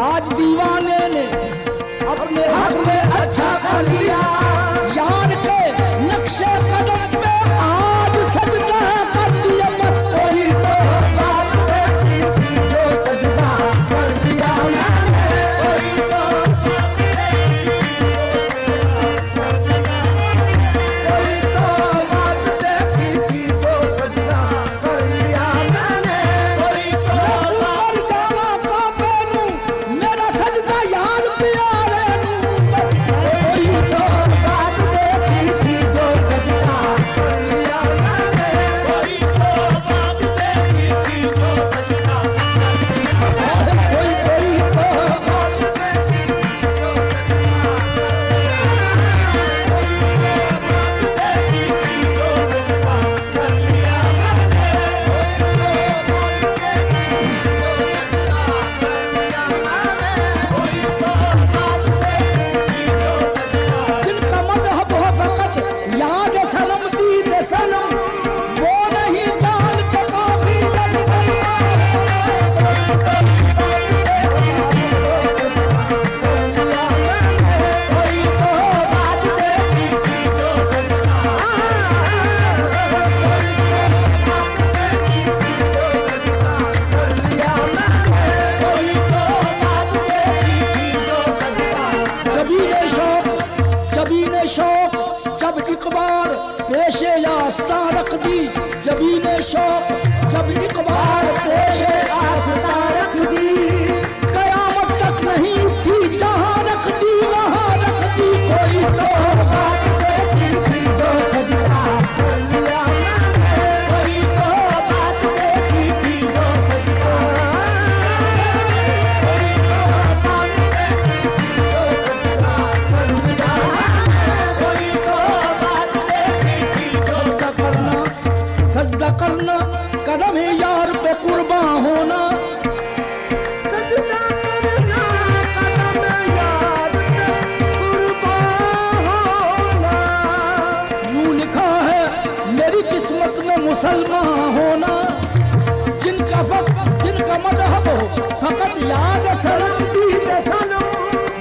आज दीवाने ने अपने हक में अच्छा कर लिया, यार के नक्शे कदम पे आज सजदा कर दिया। बस कोई तो बात देखी थी जो सजदा कर दिया मैंने, कोई तो बात देखी थी जो सजदा कर दिया मैंने, कोई तो बात जाना काबे नू मेरा सजदा यार प्यारे नू। बस कोई तो बात देखी थी जो सजदा कर दिया मैंने, कोई तो बात देखी थी जो सजदा कर दिया मैंने, कोई तो बात देखी थी जो जिनका मजहब हो फकत याद सनम दीद सनम, वो नहीं जानते काफी जब सलमान। कोई तो बात देखी थी जो सजदा कर दिया मैंने, कोई तो बात देखी थी जो सजदा। जबीने शौक जब इकबार पेशे आस्था रख दी, जबीने शौक जब इकबार पेशे आस्था रख दी, कयामत तक नहीं उठी जहां रख दी वहां रख दी। कोई तो बात देखी थी जो सजदा कर लिया मैंने, कोई तो बात देखी थी जो सजदा, कोई तो बात देखी थी जो सजदा कर लिया मैंने, कोई तो बात देखी थी जो सजदा करना कदम है यार पे कुर्बान होना, सजदा करना कदम है यार पे कुर्बान होना। यूं लिखा है मेरी किस्मत में मुसलमान होना, जिनका मजहब हो फकत याद सनम दीद सनम,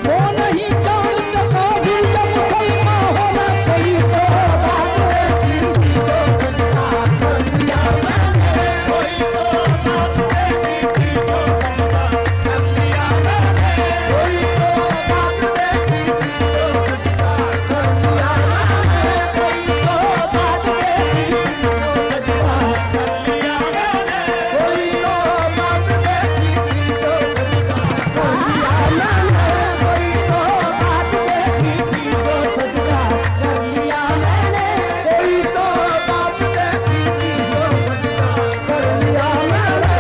वो नहीं जानते काफी जब मुसलमान होना। कोई तो बात देखी थी जो सजदा कर दिया मैंने, कोई तो बात देखी थी जो सजदा कर लिया मैंने, कोई तो बात देखी थी जो सजदा कर लिया मैंने, कोई तो बात देखी थी जो सजदा कर लिया मैंने, कोई तो बात देखी थी जो सजदा कर लिया मैंने, कोई तो बात देखी थी जो सजदा कर लिया मैंने, कोई तो बात देखी थी जो सजदा कर लिया मैंने।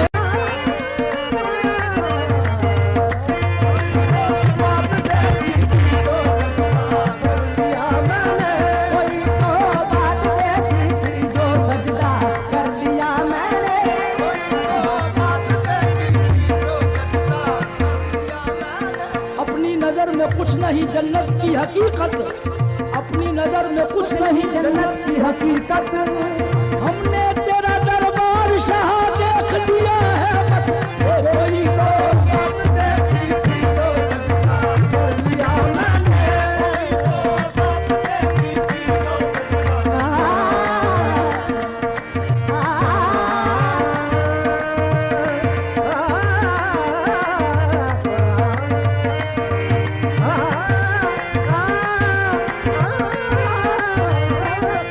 बात देखी थी जो सजदा कर लिया मैंने, कोई तो बात देखी थी जो सजदा कर लिया मैंने, कोई तो बात देखी थी जो सजदा कर लिया मैंने। अपनी नजर में कुछ नहीं जन्नत की हकीकत, अपनी नजर में कुछ नहीं जन्नत की हकीकत, हमने तेरा दरबार शाह देख लिया है बस। कोई तो बात देखी थी जो सजदा कर लिया मैंने, कोई तो बात देखी थी जो सजदा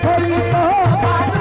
कोई तो बात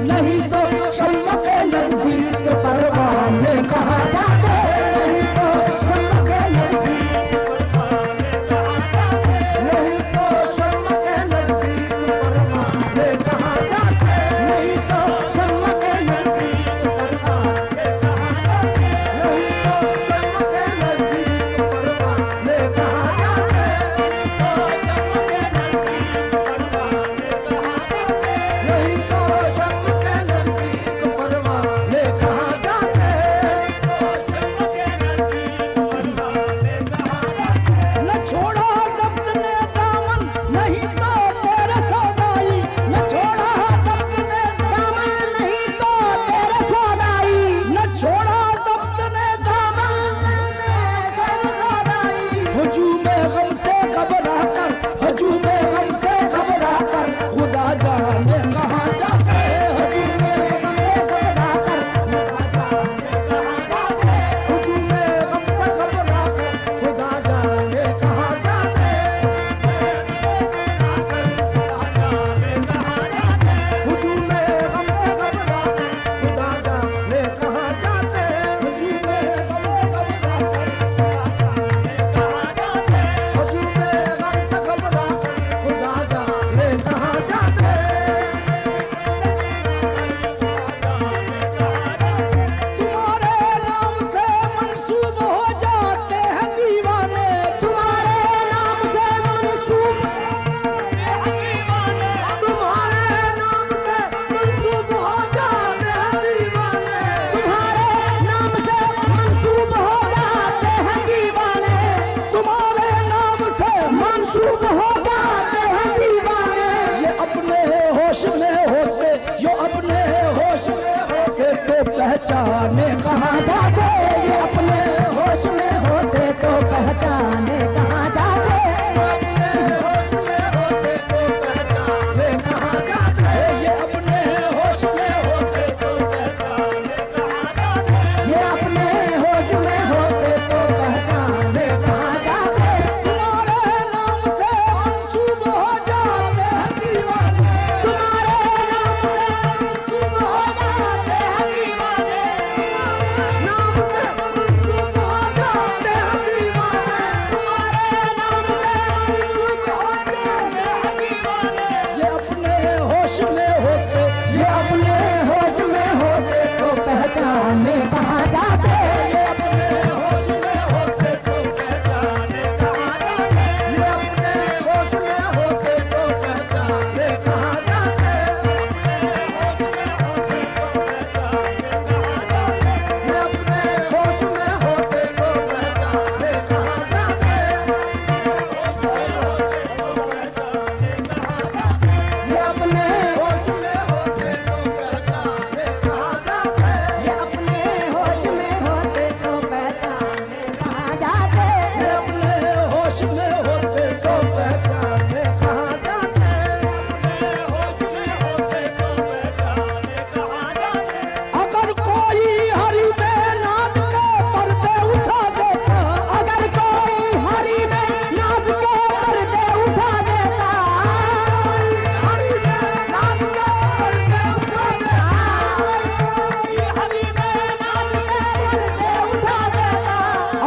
नहीं तो शम्मा के नजदीक परवाने कहाँ जाते, नहीं तो शम्मा के नजदीक परवाने कहाँ जाते, नहीं तो शम्मा के नजदीक परवाने कहाँ जाते, नहीं तो शम्मा के नजदीक परवाने कहाँ जाते, नहीं तो शम्मा के नजदीक परवाने कहाँ जाते, नहीं तो शम्मा के नजदीक परवाने कहाँ जाते, न छोड़ा जब्त ने दामन नहीं तो तेरे सौदाई, न छोड़ा जब्त ने दामन नहीं तो तेरे सौदाई, न छोड़ा जब्त ने दामन तेरे सौदाई। हुजूमे गम से घबरा कर, हुजूमे गम से घबरा कर खुदा जाने कहाँ जाते, हुजूमे गम से घबरा कर हुजूमे गम से घबरा कर खुदा जाने कहाँ जाते, हुजूमे गम से घबरा कर खुदा जाने कहाँ जाते, हुजूमे गम से घबरा कर हुजूमे गम से घबरा कर खुदा जाने कहाँ जाते। तुम्हारे नाम से मंसूब हो जाते हैं दीवाने, तुम्हारे नाम से मंसूब तुम्हारे नाम से मंसूब हो जाते हैं दीवाने, तुम्हारे नाम से मंसूब हो जाते हैं दीवाने, तुम्हारे नाम से मंसूब हो जाते हैं दीवाने। ये अपने होश में होते, जो अपने होश में होते तो पहचाने कहाँ जाते, ये अपने होश में होते तो पहचाने कहाँ जाते, अपने होश में होते तो पहचाने कहाँ जाते, ये अपने होश में होते तो पहचाने कहाँ जाते, ये अपने होश में होते तो पहचाने कहाँ जाते। तुम्हारे नाम से मंसूब हो जाते हैं दीवाने, तुम्हारे नाम से मंसूब हो जाते हैं दीवाने, नाम से मंसूब हो जाते हैं दीवाने, तुम्हारे नाम से मंसूब हो जाते हैं दीवाने। ये अपने होश में होते, ये अपने होश में होते तो पहचाने कहाँ जाते, ये अपने होश में होते तो पहचाने कहाँ जाते, ये अपने होश में होते तो पहचाने कहाँ जाते, ये अपने होश में होते तो पहचाने कहाँ जाते, ये अपने होश में होते तो पहचाने कहाँ जाते, ये अपने होश में होते तो पहचाने कहाँ जाते, ये अपने होश में होते तो पहचाने कहाँ जाते, अपने होश में होते तो पहचाने कहाँ जाते। अगर कोई हरि में नाच के पर्दे उठा देता, अगर कोई हरि में नाच के पर्दे उठा देता, हरि में नाच के पर्दे उठा देता, हरि में नाच के पर्दे उठा देता,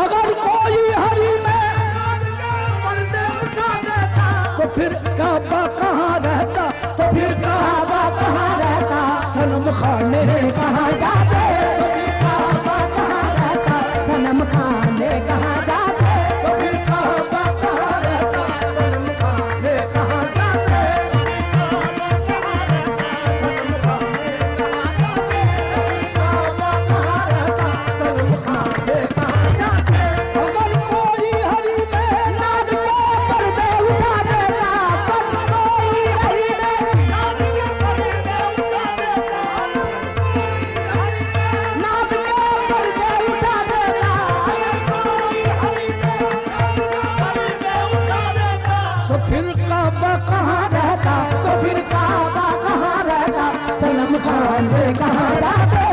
अगर कोई हरि में नाच के पर्दे उठा देता, तो फिर काबा कहाँ रहता, तो फिर काबा कहाँ रहता, सनम खाने कहाँ जाते, तो फिर काबा कहाँ रहता, सनम खाने कहाँ जाते, तो फिर काबा कहाँ रहता, सनम खाने कहाँ जाते, सनम खाने कहाँ जाते, काबा कहाँ रहता, सनम खाने कहाँ जाते। अगर कोई हरि में नाच के पर्दे उठा देता, पर कोई हरि में नाच के पर्दे उठा देता, नाच के पर्दे उठा देता, अगर कोई हरि में नाच के पर्दे उठा देता, तो फिर काबा कहाँ रहता, तो फिर काबा कहाँ रहता, सनम खाने कहाँ जाते,